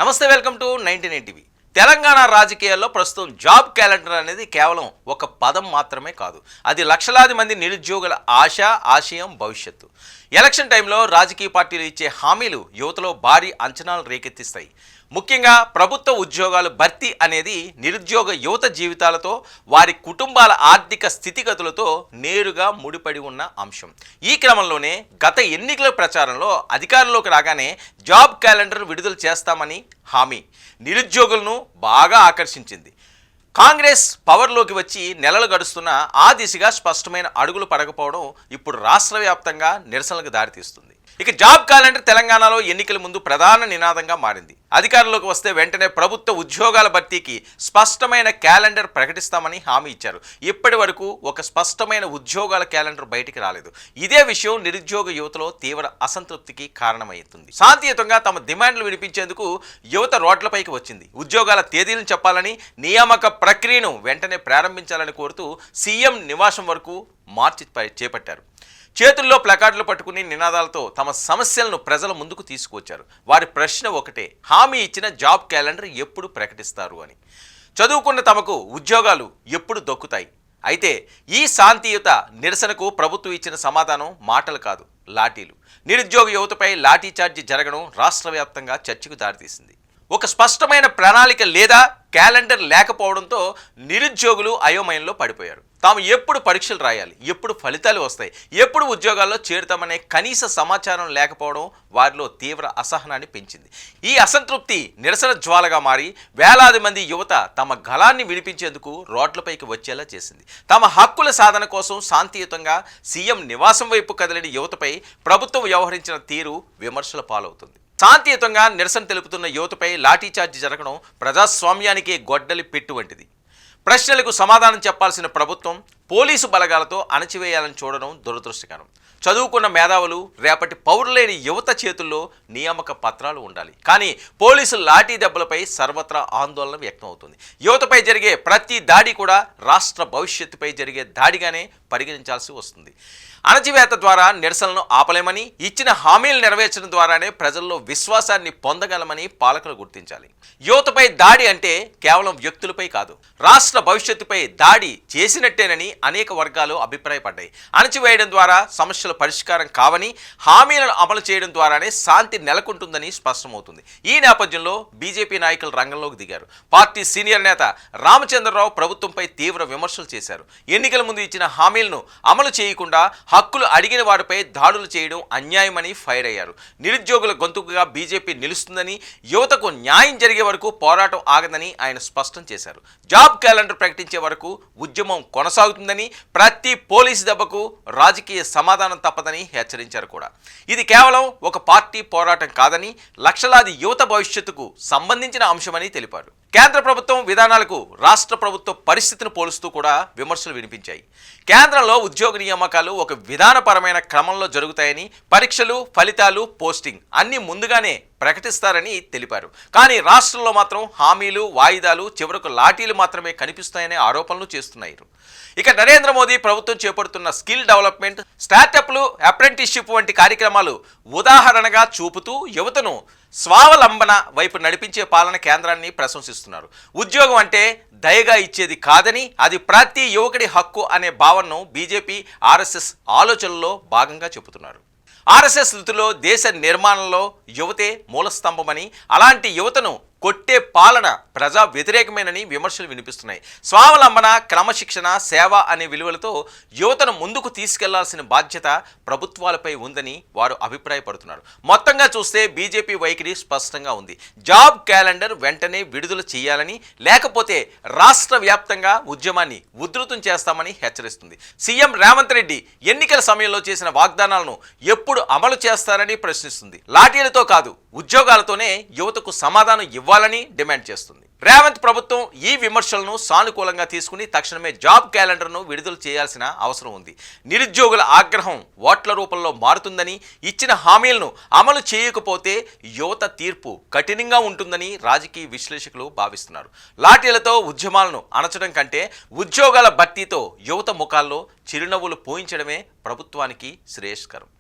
నమస్తే, welcome to 99 TV. Telangana రాజకీయాల్లో ప్రస్తుతం జాబ్ క్యాలెండర్ అనేది కేవలం ఒక పదం మాత్రమే కాదు. అది లక్షలాది మంది నిరుద్యోగుల ఆశ, ఆశయం, భవిష్యత్తు. ఎలక్షన్ టైంలో రాజకీయ పార్టీలు ఇచ్చే హామీలు యువతలో భారీ అంచనాలు రేకెత్తిస్తాయి. ముఖ్యంగా ప్రభుత్వ ఉద్యోగాలు భర్తీ అనేది నిరుద్యోగ యువత జీవితాలతో, వారి కుటుంబాల ఆర్థిక స్థితిగతులతో నేరుగా ముడిపడి ఉన్న అంశం. ఈ క్రమంలోనే గత ఎన్నికల ప్రచారంలో అధికారంలోకి రాగానే జాబ్ క్యాలెండర్ విడుదల చేస్తామని హామీ నిరుద్యోగులను బాగా ఆకర్షించింది. కాంగ్రెస్ పవర్లోకి వచ్చి నెలలు గడుస్తున్నా ఆ దిశగా స్పష్టమైన అడుగులు పడకపోవడం ఇప్పుడు రాష్ట్ర వ్యాప్తంగా నిరసనలకు దారితీస్తుంది. ఇక జాబ్ క్యాలెండర్ తెలంగాణలో ఎన్నికల ముందు ప్రధాన నినాదంగా మారింది. అధికారంలోకి వస్తే వెంటనే ప్రభుత్వ ఉద్యోగాల భర్తీకి స్పష్టమైన క్యాలెండర్ ప్రకటిస్తామని హామీ ఇచ్చారు. ఇప్పటి వరకు ఒక స్పష్టమైన ఉద్యోగాల క్యాలెండర్ బయటికి రాలేదు. ఇదే విషయం నిరుద్యోగ యువతలో తీవ్ర అసంతృప్తికి కారణమవుతుంది. శాంతియుతంగా తమ డిమాండ్లు వినిపించేందుకు యువత రోడ్లపైకి వచ్చింది. ఉద్యోగాల తేదీలను చెప్పాలని, నియామక ప్రక్రియను వెంటనే ప్రారంభించాలని కోరుతూ సీఎం నివాసం వరకు మార్చి చేపట్టారు. చేతుల్లో ప్లకార్డులు పట్టుకుని నినాదాలతో తమ సమస్యలను ప్రజల ముందుకు తీసుకువచ్చారు. వారి ప్రశ్న ఒకటే, హామీ ఇచ్చిన జాబ్ క్యాలెండర్ ఎప్పుడు ప్రకటిస్తారు అని. చదువుకున్న తమకు ఉద్యోగాలు ఎప్పుడు దొక్కుతాయి? అయితే ఈ శాంతియుత నిరసనకు ప్రభుత్వం ఇచ్చిన సమాధానం మాటలు కాదు, లాఠీలు. నిరుద్యోగ యువతపై లాఠీ చార్జీ జరగడం రాష్ట్ర వ్యాప్తంగా చర్చకు దారితీసింది. ఒక స్పష్టమైన ప్రణాళిక లేదా క్యాలెండర్ లేకపోవడంతో నిరుద్యోగులు అయోమయంలో పడిపోయారు. తాము ఎప్పుడు పరీక్షలు రాయాలి, ఎప్పుడు ఫలితాలు వస్తాయి, ఎప్పుడు ఉద్యోగాల్లో చేరుతామనే కనీస సమాచారం లేకపోవడం వారిలో తీవ్ర అసహనాన్ని పెంచింది. ఈ అసంతృప్తి నిరసన జ్వాలగా మారి వేలాది మంది యువత తమ గళాన్ని వినిపించేందుకు రోడ్లపైకి వచ్చేలా చేసింది. తమ హక్కుల సాధన కోసం శాంతియుతంగా సీఎం నివాసం వైపు కదిలిన యువతపై ప్రభుత్వం వ్యవహరించిన తీరు విమర్శల పాలవుతుంది. శాంతియుతంగా నిరసన తెలుపుతున్న యువతపై లాఠీచార్జీ జరగడం ప్రజాస్వామ్యానికి గొడ్డలి పెట్టు వంటిది. ప్రశ్నలకు సమాధానం చెప్పాల్సిన ప్రభుత్వం పోలీసు బలగాలతో అణచివేయాలని చూడడం దురదృష్టకరం. చదువుకున్న మేధావులు, రేపటి పౌరులేని యువత చేతుల్లో నియామక పత్రాలు ఉండాలి. కానీ పోలీసు లాఠీ దెబ్బలపై సర్వత్రా ఆందోళన వ్యక్తమవుతుంది. యువతపై జరిగే ప్రతి దాడి కూడా రాష్ట్ర భవిష్యత్తుపై జరిగే దాడిగానే పరిగణించాల్సి వస్తుంది. అణచివేత ద్వారా నిరసనలను ఆపలేమని, ఇచ్చిన హామీలు నెరవేర్చడం ద్వారానే ప్రజల్లో విశ్వాసాన్ని పొందగలమని పాలకులు గుర్తించాలి. యువతపై దాడి అంటే కేవలం వ్యక్తులపై కాదు, రాష్ట్ర భవిష్యత్తుపై దాడి చేసినట్టేనని అనేక వర్గాలు అభిప్రాయపడ్డాయి. అణచివేయడం ద్వారా సమస్యల పరిష్కారం కావని, హామీలను అమలు చేయడం ద్వారానే శాంతి నెలకొంటుందని స్పష్టమవుతుంది. ఈ నేపథ్యంలో బీజేపీ నాయకులు రంగంలోకి దిగారు. పార్టీ సీనియర్ నేత రామచంద్రరావు ప్రభుత్వంపై తీవ్ర విమర్శలు చేశారు. ఎన్నికల ముందు ఇచ్చిన హామీలను అమలు చేయకుండా హక్కులు అడిగిన వారిపై దాడులు చేయడం అన్యాయమని ఫైర్ అయ్యారు. నిరుద్యోగుల గొంతుకుగా బీజేపీ నిలుస్తుందని, యువతకు న్యాయం జరిగే వరకు పోరాటం ఆగదని ఆయన స్పష్టం చేశారు. జాబ్ క్యాలెండర్ ప్రకటించే వరకు ఉద్యమం కొనసాగుతుందని, ప్రతి పోలీసు దెబ్బకు రాజకీయ సమాధానం తప్పదని హెచ్చరించారు కూడా. ఇది కేవలం ఒక పార్టీ పోరాటం కాదని, లక్షలాది యువత భవిష్యత్తుకు సంబంధించిన అంశమని తెలిపారు. కేంద్ర ప్రభుత్వం విధానాలకు రాష్ట్ర ప్రభుత్వ పరిస్థితిని పోలుస్తూ కూడా విమర్శలు వినిపించాయి. కేంద్రంలో ఉద్యోగ నియామకాలు ఒక విధానపరమైన క్రమంలో జరుగుతాయని, పరీక్షలు, ఫలితాలు, పోస్టింగ్ అన్నీ ముందుగానే ప్రకటిస్తారని తెలిపారు. కానీ రాష్ట్రంలో మాత్రం హామీలు, వాయిదాలు, చివరకు లాఠీలు మాత్రమే కనిపిస్తాయనే ఆరోపణలు చేస్తున్నారు. ఇక నరేంద్ర మోదీ ప్రభుత్వం చేపడుతున్న స్కిల్ డెవలప్మెంట్, స్టార్టప్లు, అప్రెంటిస్షిప్ వంటి కార్యక్రమాలు ఉదాహరణగా చూపుతూ యువతను స్వావలంబన వైపు నడిపించే పాలన కేంద్రాన్ని ప్రశంసిస్తున్నారు. ఉద్యోగం అంటే దయగా ఇచ్చేది కాదని, అది ప్రతి యువకుడి హక్కు అనే భావనను బీజేపీ, ఆర్ఎస్ఎస్ ఆలోచనలో భాగంగా చెబుతున్నారు. ఆర్ఎస్ఎస్ స్థితిలో దేశ నిర్మాణంలో యువతే మూలస్తంభమని, అలాంటి యువతను కొట్టే పాలన ప్రజా వ్యతిరేకమేనని విమర్శలు వినిపిస్తున్నాయి. స్వావలంబన, క్రమశిక్షణ, సేవ అనే విలువలతో యువతను ముందుకు తీసుకెళ్లాల్సిన బాధ్యత ప్రభుత్వాలపై ఉందని వారు అభిప్రాయపడుతున్నారు. మొత్తంగా చూస్తే బీజేపీ వైఖరి స్పష్టంగా ఉంది. జాబ్ క్యాలెండర్ వెంటనే విడుదల చేయాలని, లేకపోతే రాష్ట్ర వ్యాప్తంగా ఉద్యమాన్ని ఉధృతం చేస్తామని హెచ్చరిస్తుంది. సీఎం రేవంత్ రెడ్డి ఎన్నికల సమయంలో చేసిన వాగ్దానాలను ఎప్పుడు అమలు చేస్తారని ప్రశ్నిస్తుంది. లాఠీలతో కాదు, ఉద్యోగాలతోనే యువతకు సమాధానం ఇవ్వాలని డిమాండ్ చేస్తుంది. రేవంత్ ప్రభుత్వం ఈ విమర్శలను సానుకూలంగా తీసుకుని తక్షణమే జాబ్ క్యాలెండర్ను విడుదల చేయాల్సిన అవసరం ఉంది. నిరుద్యోగుల ఆగ్రహం ఓట్ల రూపంలో మారుతుందని, ఇచ్చిన హామీలను అమలు చేయకపోతే యువత తీర్పు కఠినంగా ఉంటుందని రాజకీయ విశ్లేషకులు భావిస్తున్నారు. లాఠీలతో ఉద్యమాలను అణచడం కంటే ఉద్యోగాల భర్తీతో యువత ముఖాల్లో చిరునవ్వులు పోయించడమే ప్రభుత్వానికి శ్రేయస్కరం.